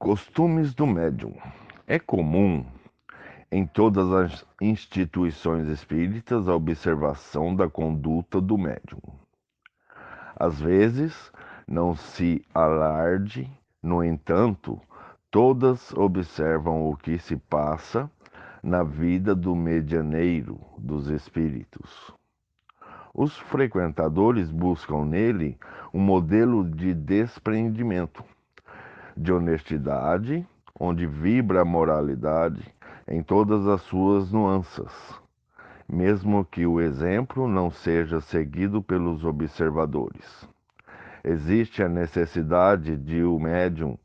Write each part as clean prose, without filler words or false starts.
Costumes do médium. É comum em todas as instituições espíritas a observação da conduta do médium. Às vezes, não se alarde, no entanto, todas observam o que se passa na vida do medianeiro dos espíritos. Os frequentadores buscam nele um modelo de desprendimento, de honestidade, onde vibra a moralidade em todas as suas nuances, mesmo que o exemplo não seja seguido pelos observadores. Existe a necessidade de o médium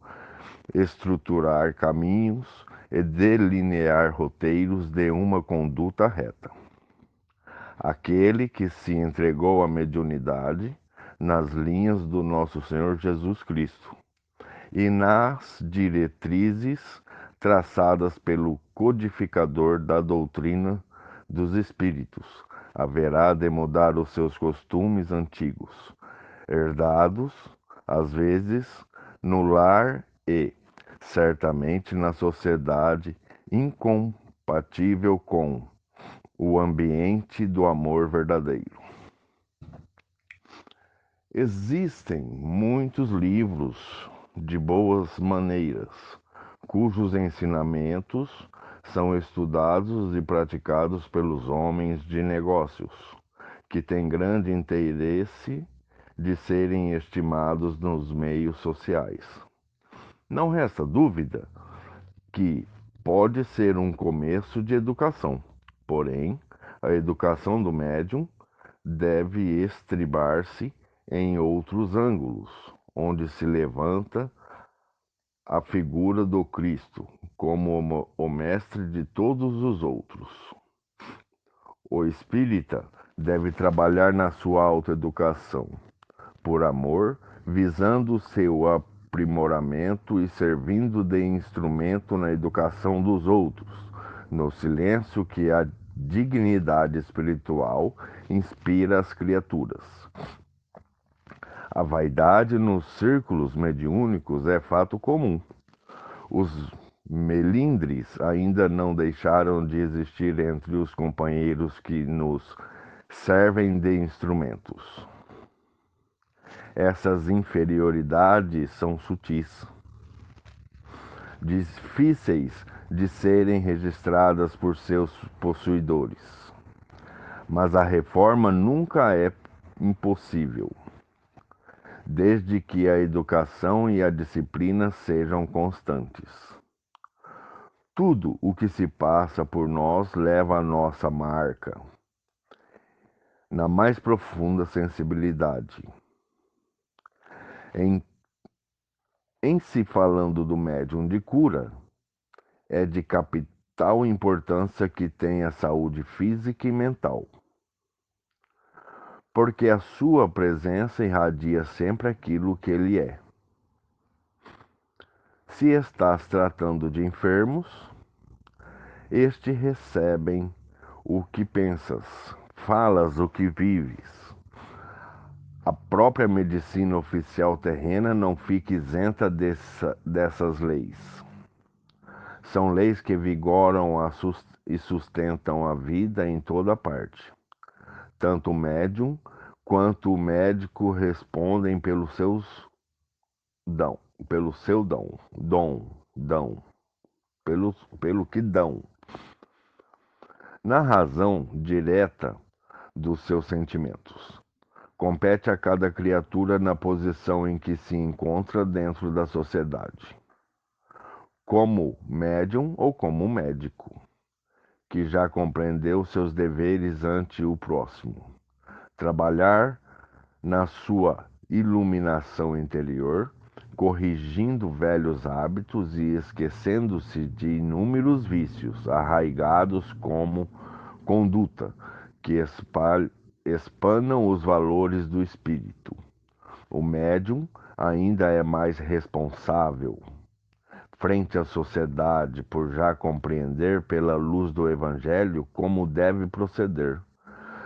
estruturar caminhos e delinear roteiros de uma conduta reta. Aquele que se entregou à mediunidade nas linhas do nosso Senhor Jesus Cristo e nas diretrizes traçadas pelo codificador da doutrina dos espíritos, haverá de mudar os seus costumes antigos, herdados, às vezes, no lar e, certamente, na sociedade incompatível com o ambiente do amor verdadeiro. Existem muitos livros de boas maneiras, cujos ensinamentos são estudados e praticados pelos homens de negócios, que têm grande interesse de serem estimados nos meios sociais. Não resta dúvida que pode ser um começo de educação, porém, a educação do médium deve estribar-se em outros ângulos, onde se levanta a figura do Cristo como o mestre de todos os outros. O espírita deve trabalhar na sua autoeducação, por amor, visando seu aprimoramento e servindo de instrumento na educação dos outros, no silêncio que a dignidade espiritual inspira às criaturas. A vaidade nos círculos mediúnicos é fato comum. Os melindres ainda não deixaram de existir entre os companheiros que nos servem de instrumentos. Essas inferioridades são sutis, difíceis de serem registradas por seus possuidores. Mas a reforma nunca é impossível, desde que a educação e a disciplina sejam constantes. Tudo o que se passa por nós leva a nossa marca, na mais profunda sensibilidade. Em se falando do médium de cura, é de capital importância que tenha saúde física e mental, porque a sua presença irradia sempre aquilo que ele é. Se estás tratando de enfermos, estes recebem o que pensas, falas o que vives. A própria medicina oficial terrena não fica isenta dessas leis. São leis que vigoram e sustentam a vida em toda parte. Tanto o médium quanto o médico respondem pelo seu dom, pelo que dão, na razão direta dos seus sentimentos. Compete a cada criatura na posição em que se encontra dentro da sociedade, como médium ou como médico, que já compreendeu seus deveres ante o próximo. Trabalhar na sua iluminação interior, corrigindo velhos hábitos e esquecendo-se de inúmeros vícios arraigados como conduta, que espanam os valores do espírito. O médium ainda é mais responsável frente à sociedade por já compreender pela luz do Evangelho como deve proceder,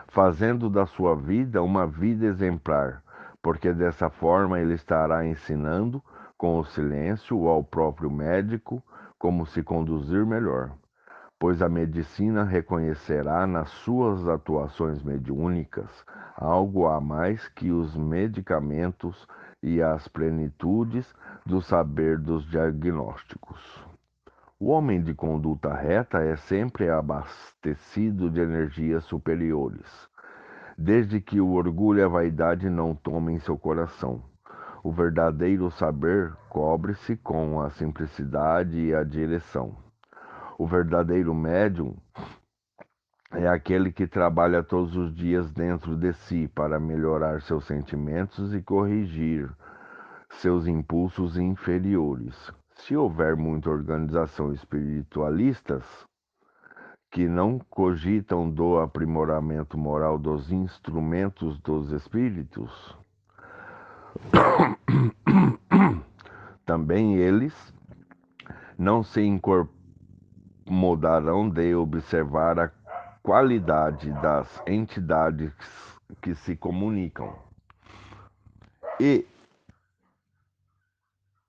fazendo da sua vida uma vida exemplar, porque dessa forma ele estará ensinando com o silêncio ou ao próprio médico como se conduzir melhor, pois a medicina reconhecerá nas suas atuações mediúnicas algo a mais que os medicamentos e as plenitudes do saber dos diagnósticos. O homem de conduta reta é sempre abastecido de energias superiores, desde que o orgulho e a vaidade não tomem seu coração. O verdadeiro saber cobre-se com a simplicidade e a direção. O verdadeiro médium é aquele que trabalha todos os dias dentro de si para melhorar seus sentimentos e corrigir seus impulsos inferiores. Se houver muita organização espiritualistas que não cogitam do aprimoramento moral dos instrumentos dos espíritos, também eles não se incomodarão de observar a qualidade das entidades que se comunicam. E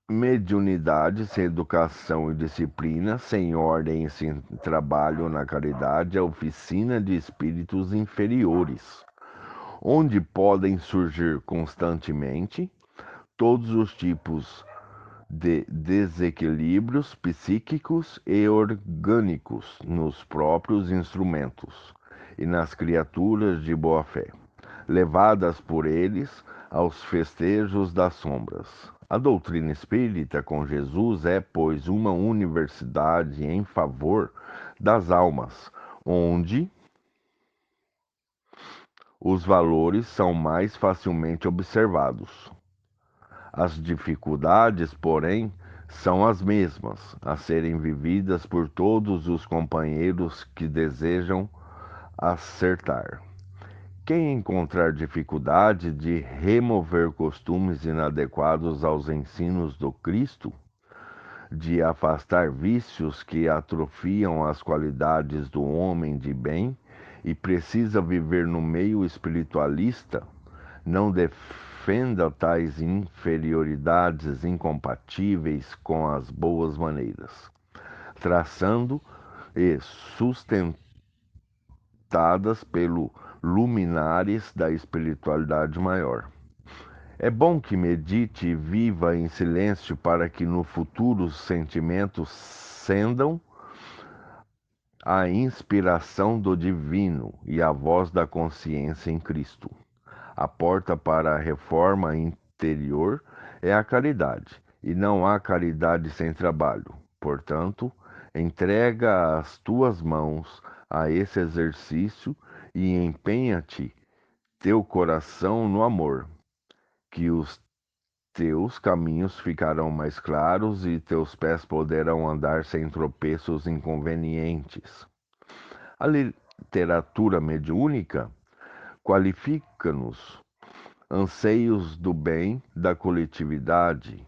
mediunidade sem educação e disciplina, sem ordem e sem trabalho na caridade, é oficina de espíritos inferiores, onde podem surgir constantemente todos os tipos de desequilíbrios psíquicos e orgânicos nos próprios instrumentos e nas criaturas de boa fé, levadas por eles aos festejos das sombras. A doutrina espírita com Jesus é, pois, uma universidade em favor das almas, onde os valores são mais facilmente observados. As dificuldades, porém, são as mesmas a serem vividas por todos os companheiros que desejam acertar. Quem encontrar dificuldade de remover costumes inadequados aos ensinos do Cristo, de afastar vícios que atrofiam as qualidades do homem de bem e precisa viver no meio espiritualista, não defenda tais inferioridades incompatíveis com as boas maneiras, traçando e sustentadas pelo luminares da espiritualidade maior. É bom que medite e viva em silêncio para que no futuro os sentimentos sendam a inspiração do divino e a voz da consciência em Cristo. A porta para a reforma interior é a caridade, e não há caridade sem trabalho. Portanto, entrega as tuas mãos a esse exercício e empenha-te teu coração no amor, que os teus caminhos ficarão mais claros e teus pés poderão andar sem tropeços inconvenientes. A literatura mediúnica qualifica-nos anseios do bem da coletividade.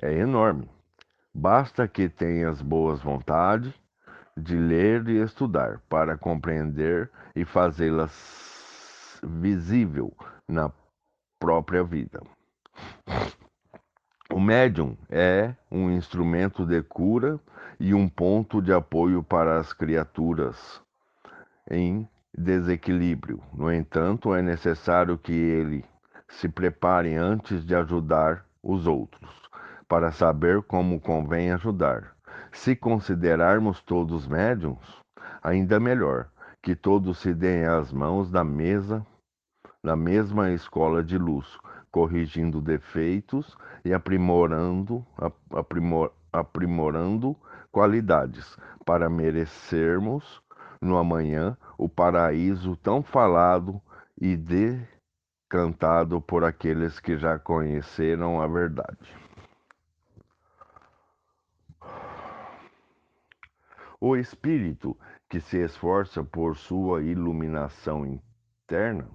É enorme. Basta que tenhas boas vontade de ler e estudar para compreender e fazê-las visível na própria vida. O médium é um instrumento de cura e um ponto de apoio para as criaturas em desequilíbrio. No entanto, é necessário que ele se prepare antes de ajudar os outros, para saber como convém ajudar. Se considerarmos todos médiums, ainda melhor, que todos se deem as mãos na mesma escola de luz, corrigindo defeitos e aprimorando qualidades, para merecermos no amanhã o paraíso tão falado e decantado por aqueles que já conheceram a verdade. O espírito que se esforça por sua iluminação interna,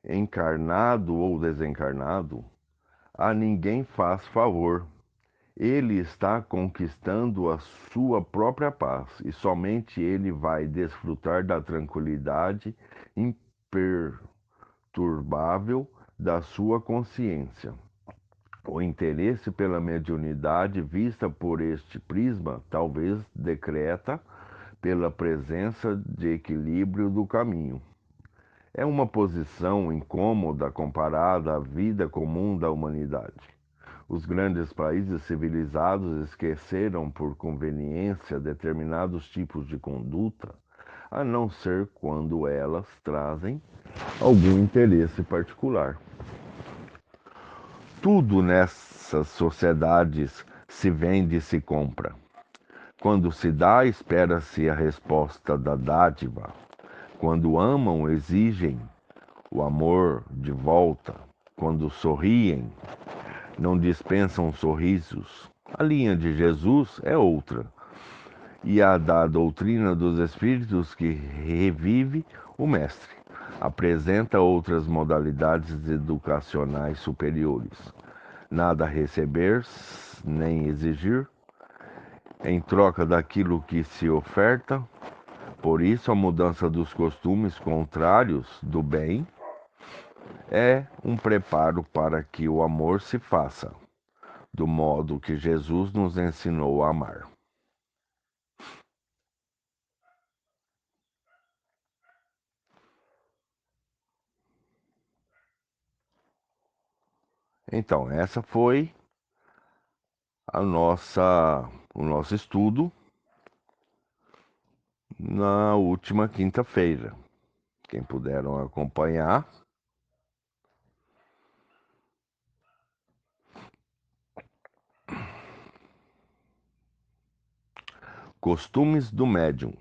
encarnado ou desencarnado, a ninguém faz favor. Ele está conquistando a sua própria paz e somente ele vai desfrutar da tranquilidade imperturbável da sua consciência. O interesse pela mediunidade vista por este prisma talvez decreta pela presença de equilíbrio do caminho. É uma posição incômoda comparada à vida comum da humanidade. Os grandes países civilizados esqueceram por conveniência determinados tipos de conduta, a não ser quando elas trazem algum interesse particular. Tudo nessas sociedades se vende e se compra. Quando se dá, espera-se a resposta da dádiva. Quando amam, exigem o amor de volta. Quando sorriem, não dispensam sorrisos. A linha de Jesus é outra, e a da doutrina dos Espíritos que revive o Mestre. Apresenta outras modalidades educacionais superiores. Nada a receber, nem exigir, em troca daquilo que se oferta. Por isso, a mudança dos costumes contrários do bem é um preparo para que o amor se faça, do modo que Jesus nos ensinou a amar. Então, essa foi o nosso estudo na última quinta-feira. Quem puderam acompanhar, costumes do médium.